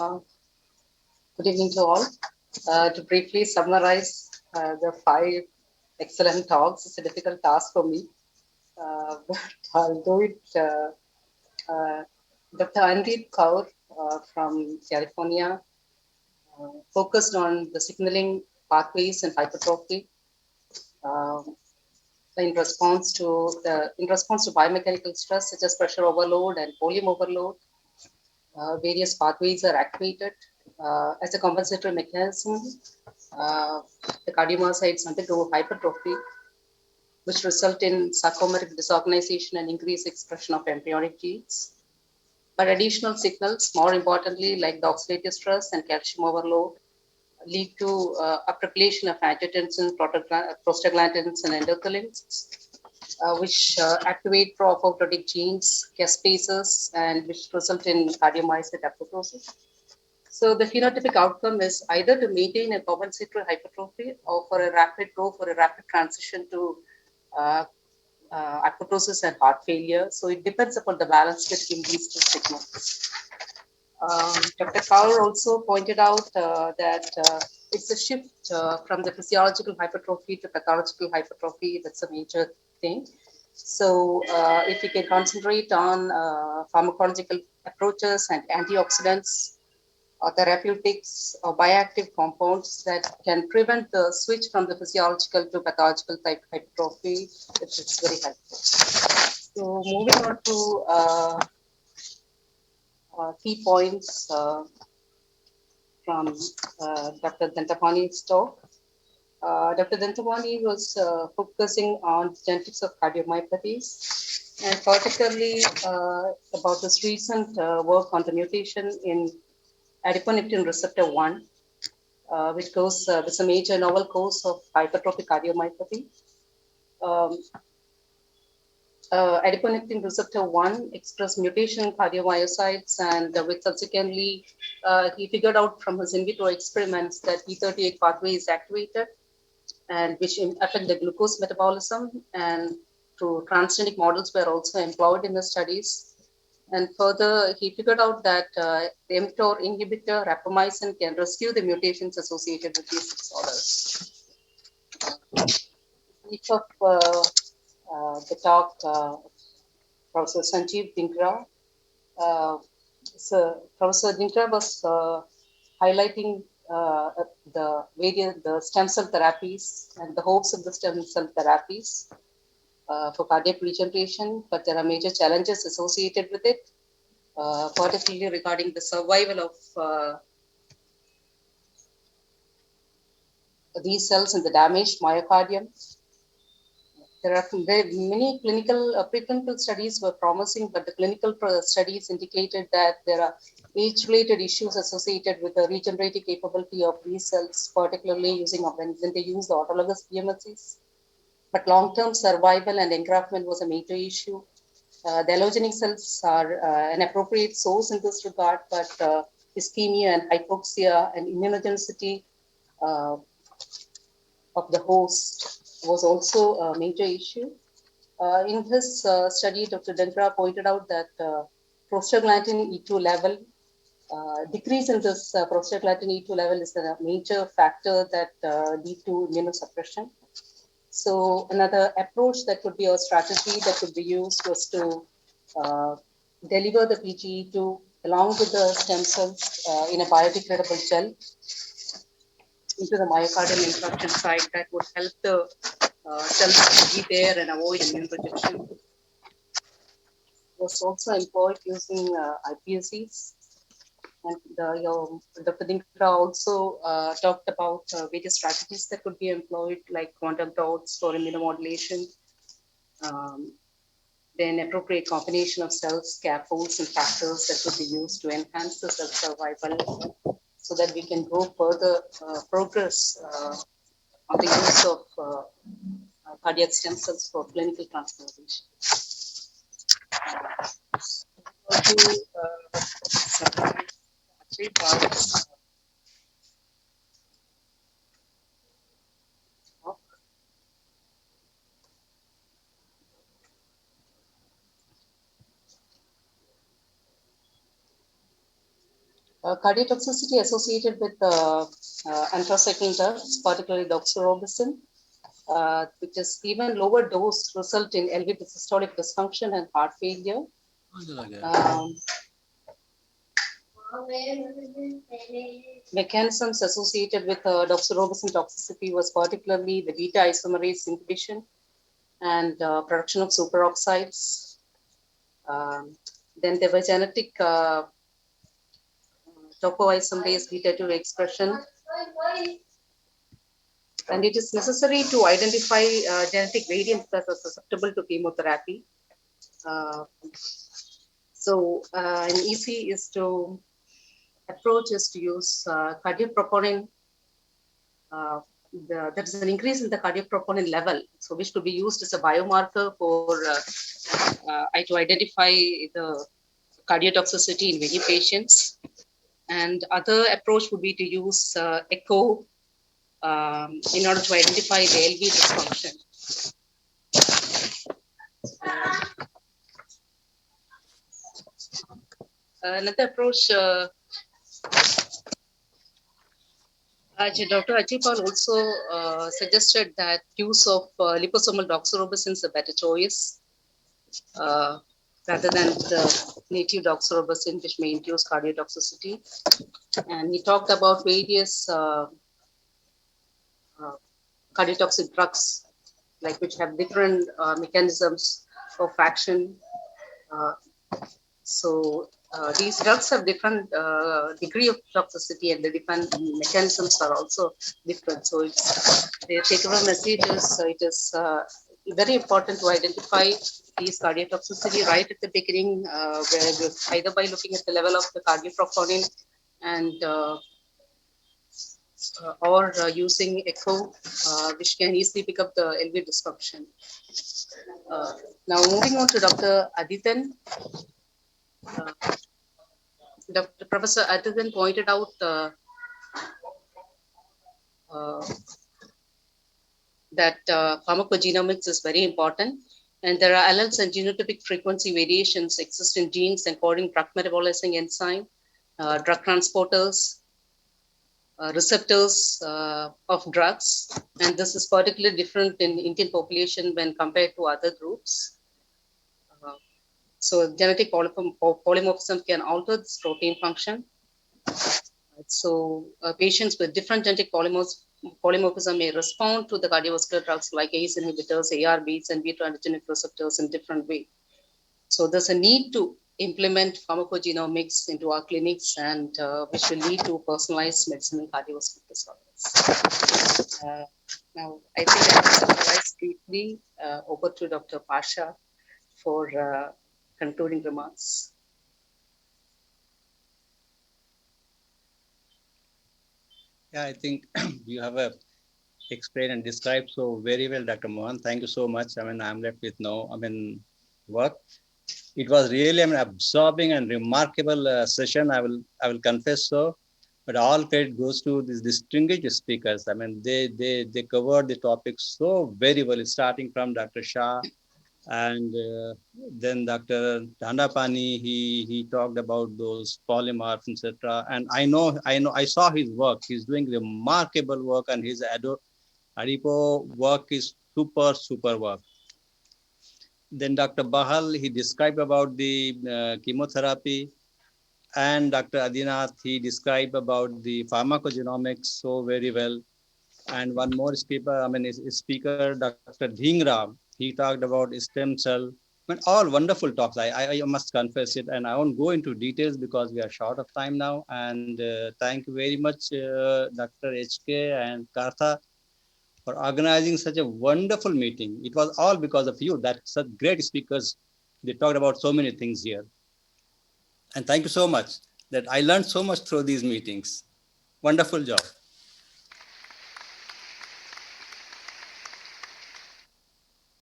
Good evening to all. To briefly summarize the five excellent talks, it's a difficult task for me, but I'll do it. Dr. Andeep Kaur from California focused on the signaling pathways and hypertrophy uh, in response to biomechanical stress such as pressure overload and volume overload. Various pathways are activated as a compensatory mechanism. Uh, the cardiomyocytes undergo hypertrophy, which result in sarcomeric disorganization and increased expression of embryonic genes. But additional signals, more importantly, like the oxidative stress and calcium overload, lead to upregulation of angiotensin, prostaglandins, and endothelins, which activate pro-apoptotic genes, caspases, and which result in cardiomyocyte apoptosis. So the phenotypic outcome is either to maintain a compensatory hypertrophy or for a rapid transition to uh, apoptosis and heart failure. So it depends upon the balance between these two signals. Dr. Kaur also pointed out that it's a shift from the physiological hypertrophy to pathological hypertrophy. That's a major thing. So, if we can concentrate on pharmacological approaches and antioxidants or therapeutics or bioactive compounds that can prevent the switch from the physiological to pathological type hypertrophy, it's very helpful. So, moving on to key points from Dr. Dantapani's talk. Dr. Dantapani was focusing on genetics of cardiomyopathies and particularly about this recent work on the mutation in adiponectin receptor 1, which is a major novel cause of hypertrophic cardiomyopathy. Um, Adiponectin receptor 1 express mutation in cardiomyocytes, and which subsequently he figured out from his in vitro experiments that E38 pathway is activated and which affect the glucose metabolism, and through transgenic models were also employed in the studies. And further, he figured out that the mTOR inhibitor rapamycin can rescue the mutations associated with these disorders. Each of the talk, Professor Sanjeev Dinkra. Professor Dinkra was highlighting the stem cell therapies and the hopes of the stem cell therapies for cardiac regeneration, but there are major challenges associated with it, particularly regarding the survival of these cells in the damaged myocardium. There are many clinical preclinical studies were promising, but the clinical studies indicated that there are age-related issues associated with the regenerative capability of these cells, particularly when they use the autologous PMSCs. But long-term survival and engraftment was a major issue. The allogenic cells are an appropriate source in this regard, but ischemia and hypoxia and immunogenicity uh, of the host was also a major issue. In his study, Dr. Dendra pointed out that prostaglandin E2 level, decrease in this prostaglandin E2 level is a major factor that lead to immunosuppression. So another approach that could be a strategy that could be used was to uh, deliver the PGE2 along with the stem cells in a biodegradable gel into the myocardial infarction site that would help the cells be there and avoid immune rejection. Was also employed using iPSCs. And Dr. Dinkra also talked about various strategies that could be employed, like quantum dots for immunomodulation, um, then appropriate combination of cells, scaffolds, and factors that could be used to enhance the cell survival so that we can go further progress on the use of cardiac stem cells for clinical transplantation. To actually part of Cardiotoxicity associated with anthracycline drugs, particularly doxorubicin, which is even lower dose result in LV systolic dysfunction and heart failure. Mechanisms associated with doxorubicin toxicity was particularly the beta isomerase inhibition and production of superoxides. Then there was genetic topoisomerase beta 2 expression. And it is necessary to identify genetic variants that are susceptible to chemotherapy. An EC approach is to use cardiotroponin. There is an increase in the cardiotroponin level, so which to be used as a biomarker for to identify the cardiotoxicity in many patients. And other approach would be to use echo in order to identify the LV dysfunction. Another approach, Dr. Ajipal also suggested that use of liposomal doxorubicin is a better choice rather than the native doxorubicin, which may induce cardiotoxicity. And he talked about various cardiotoxic drugs, like which have different mechanisms of action. These drugs have different degree of toxicity, and the different mechanisms are also different. So their take-home message is it is very important to identify these cardiotoxicity right at the beginning, where either by looking at the level of the cardiotroponin and or using echo, which can easily pick up the LV dysfunction. Now moving on to Dr. Adityan. Dr. Professor Adityan pointed out that pharmacogenomics is very important, and there are alleles and genotypic frequency variations exist in genes encoding drug metabolizing enzyme, drug transporters, receptors of drugs, and this is particularly different in Indian population when compared to other groups. So genetic polymorphism can alter this protein function. So patients with different genetic polymorphism may respond to the cardiovascular drugs like ACE inhibitors, ARBs, and beta androgenic receptors in different way. So there's a need to implement pharmacogenomics into our clinics, and which will lead to personalized medicine in cardiovascular disorders. Now, I think I have summarized briefly. Over to Dr. Pasha for concluding remarks. Yeah, I think you have explained and described so very well, Dr. Mohan. Thank you so much. I mean, I'm left with no, work. It was really an absorbing and remarkable session. I will confess so. But all credit goes to these distinguished speakers. I mean, they covered the topic so very well, starting from Dr. Shah, and then Dr. Dandapani, he talked about those polymorphs, etc. And I saw his work. He's doing remarkable work, and his Adipo work is super work. Then Dr. Bahal, he described about the chemotherapy, and Dr. Adinath, he described about the pharmacogenomics so very well. And one more speaker, Dr. Dhingra, he talked about stem cell. I mean, all wonderful talks. I must confess it, and I won't go into details because we are short of time now. And thank you very much, Dr. HK and Kartha, for organizing such a wonderful meeting. It was all because of you. That such great speakers, they talked about so many things here. And thank you so much that I learned so much through these meetings. Wonderful job.